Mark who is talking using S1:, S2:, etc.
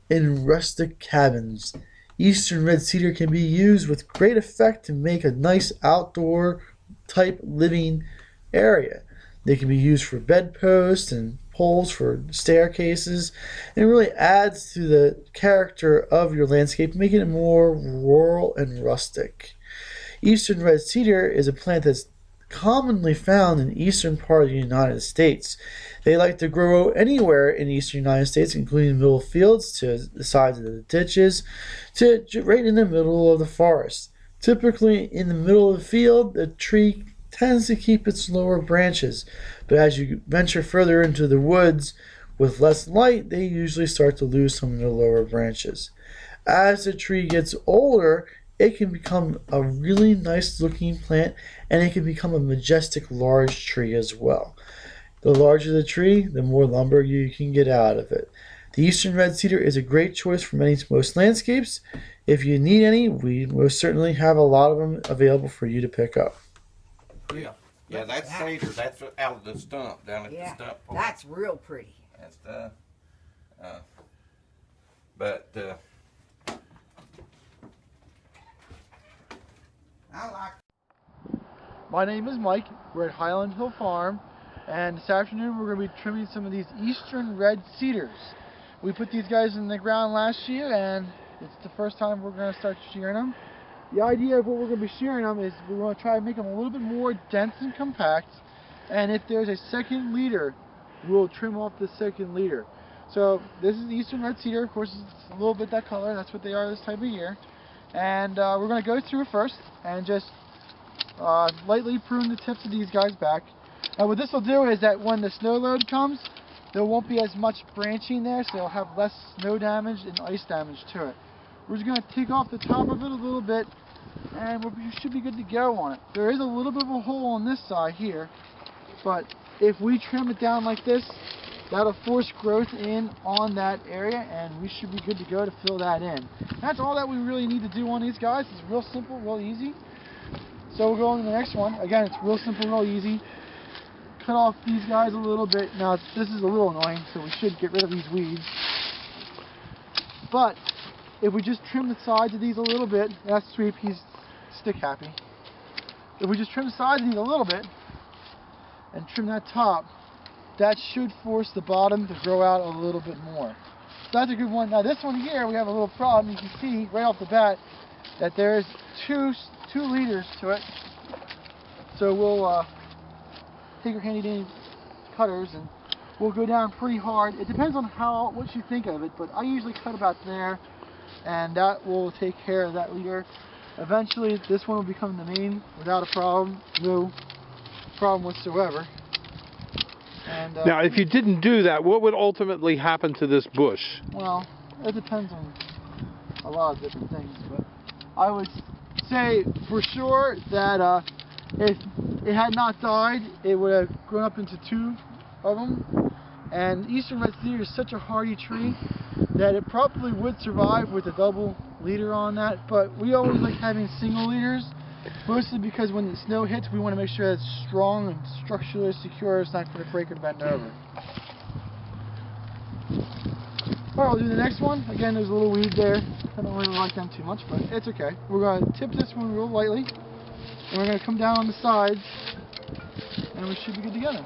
S1: in rustic cabins. Eastern red cedar can be used with great effect to make a nice outdoor type living area. They can be used for bedposts and poles for staircases, and it really adds to the character of your landscape, making it more rural and rustic. Eastern red cedar is a plant that's commonly found in the eastern part of the United States. They like to grow anywhere in the eastern United States, including the middle of fields to the sides of the ditches to right in the middle of the forest. Typically, in the middle of the field, the tree tends to keep its lower branches, but as you venture further into the woods with less light, they usually start to lose some of their lower branches. As the tree gets older, it can become a really nice looking plant, and it can become a majestic large tree as well. The larger the tree, the more lumber you can get out of it. The eastern red cedar is a great choice for most landscapes. If you need any, we most certainly have a lot of them available for you to pick up.
S2: Yeah, yeah, that's cedar. That's out of the stump, down at the stump part.
S3: That's real pretty.
S2: That's but I like.
S1: My name is Mike. We're at Highland Hill Farm, and this afternoon we're going to be trimming some of these eastern red cedars. We put these guys in the ground last year, and it's the first time we're going to start shearing them. The idea of what we're going to be shearing them is we want to try to make them a little bit more dense and compact, and if there's a second leader, we'll trim off the second leader. So this is the eastern red cedar. Of course, it's a little bit that color. That's what they are this time of year. And we're going to go through it first and just lightly prune the tips of these guys back. Now what this will do is that when the snow load comes, there won't be as much branching there, so it'll have less snow damage and ice damage to it. We're just going to take off the top of it a little bit, and we should be good to go on it. There is a little bit of a hole on this side here, but if we trim it down like this, that'll force growth in on that area, and we should be good to go to fill that in. That's all that we really need to do on these guys. It's real simple, real easy. So we'll go on to the next one. Again, it's real simple, real easy. Cut off these guys a little bit. Now, this is a little annoying, so we should get rid of these weeds. But if we just trim the sides of these a little bit, that's sweep, he's stick happy. If we just trim the sides of these a little bit and trim that top, that should force the bottom to grow out a little bit more. So that's a good one. Now this one here, we have a little problem. You can see right off the bat that there's two leaders to it. So we'll take our handy dandy cutters and we'll go down pretty hard. It depends on what you think of it, but I usually cut about there, and that will take care of that leader. Eventually this one will become the main without a problem, no problem whatsoever. And,
S4: now if you didn't do that, what would ultimately happen to this bush?
S1: Well, it depends on a lot of different things, but I would say for sure that if it had not died, it would have grown up into two of them. And eastern red cedar is such a hardy tree that it probably would survive with a double leader on that, but we always like having single leaders, mostly because when the snow hits, we want to make sure it's strong and structurally secure. It's not going to break or bend over. Alright, we'll do the next one. Again, there's a little weed there. I don't really like them too much, but it's okay. We're going to tip this one real lightly, and we're going to come down on the sides, and we should be good to go now.